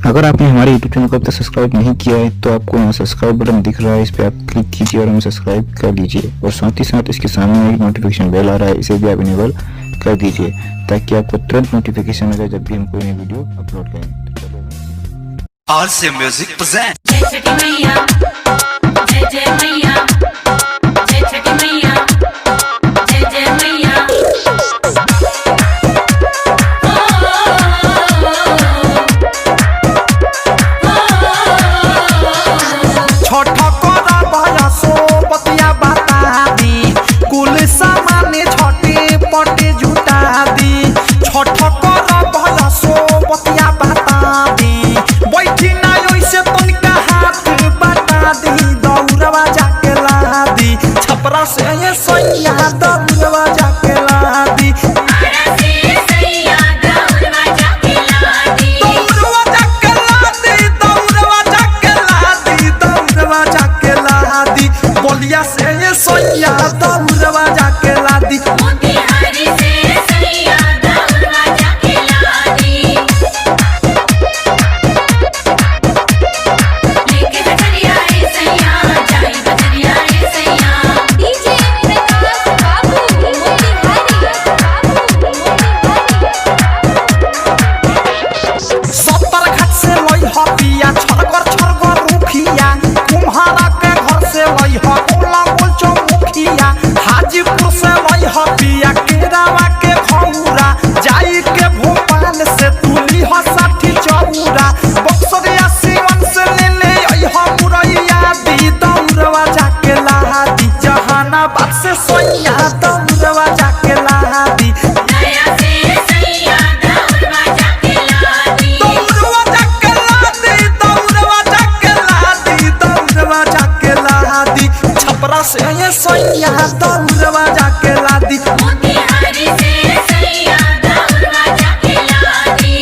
अगर आपने हमारे YouTube चैनल को अब तक सब्सक्राइब नहीं किया है तो आपको यहाँ सब्सक्राइब बटन दिख रहा है, इस पर आप क्लिक कीजिए और हमें सब्सक्राइब कर लीजिए। और साथ ही साथ इसके सामने एक नोटिफिकेशन बेल आ रहा है, इसे भी आप इनेबल कर दीजिए ताकि आपको तुरंत नोटिफिकेशन मिले जब भी हम कोई नई वीडियो अपलोड करें। RCM Music present। बोलिया से ये सोनिया दौड़वा जाके लादी मोतिहारी से सैया दौड़वा जाके लादी लेके बजरिया रे सैया जाई बजरिया रे सैया डीजे प्रकाश बाबू मोतिहारी सत्तर घाट से लई हपिया छरगर छरगर रुखिया कुम्हारा के घर से लई हकोला बोल चौमुखिया हाजीपुर से लई हपिया केरावा के खौरा जाई के भोपाल से तुली ह साठी चौरा बक्सरिया सीवन से ले आई ह मुरैया दी दौड़वा जाके लादी जहानाबाद से सोनिया दौड़वा जाके लादी नया से सैया दौड़वा जाके लादी दौड़वा जाके लादी दौड़वा जाके लादी दौड़वा जाके लादी छपरा से ये सैया दौड़वा जाके लादी मोतिहारी से सैया दौड़वा जाके लादी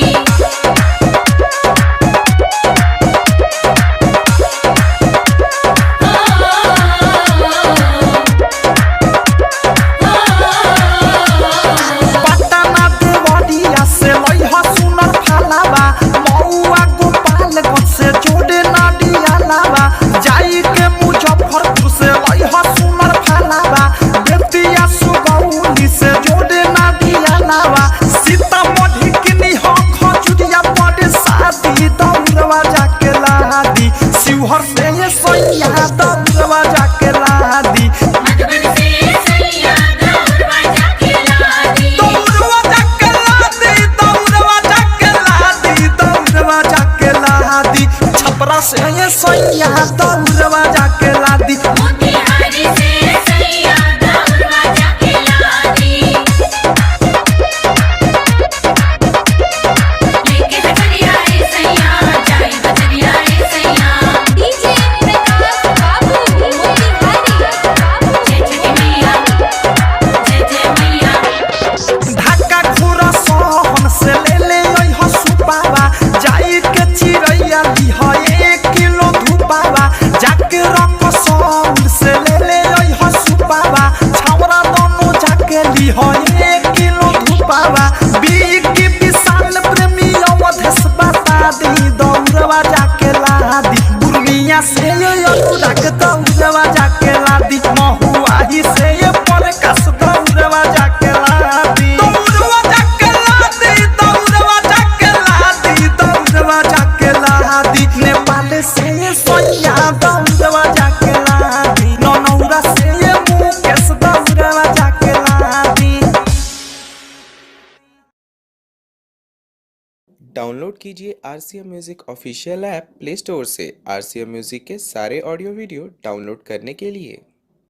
पटना देवरिया से लई ह सुनर फालावा मौआ गोपालगंज से जोड़े नाडिया लावा जाई के मुजफ्फरपुर से लई ह सुनर फालावा बेतिया सुगौली से जोड़े नाडिया लावा सीतामढ़ी किनी ह खजुरिया पड़े शादी दौड़वा जाके लादी शिवहर से ये सैया दौड़वा जाके लादी मधुबन से सैया दौड़वा जाके लादी दौड़वा जाके लादी दौड़वा जाके लादी दौड़वा जाके लादी छपरा से ये सैया दौड़वा जाके लादी मोतिहारी से सैया दौड़वा जाके लादी लेके बजरिया रे सैया जाई बजरिया रे सैया डीजे प्रकाश बाबू मोतिहारी जय जय मैया जय जय मैया ढाका खुरा सोहन से ले आई ह सुपावा जाई के चिरैया ली ह 1 किलो धुपावा जाके रंग सौल से ले आई ह सुपावा छावरा दोनों जाके ली ह 1 किलो धुपावा बीक की विशाल प्रेमी अवधेश बता दी दौड़वा जाके लादी बुर्मिया से ये अनुराग दौड़वा जाके लादी महुआही से ये प्रकाश दौड़वा जाके लादी दौड़वा जाके लादी दौड़वा जाके लादी दौड़वा जाके लादी नेपाल से ये सोनिया दौड़वा जाके लादी नौनौरा से ये मुकेश दौड़वा जाके लादी। डाउनलोड कीजिए RCM music official app play store से। RCM म्यूजिक के सारे ऑडियो वीडियो डाउनलोड करने के लिए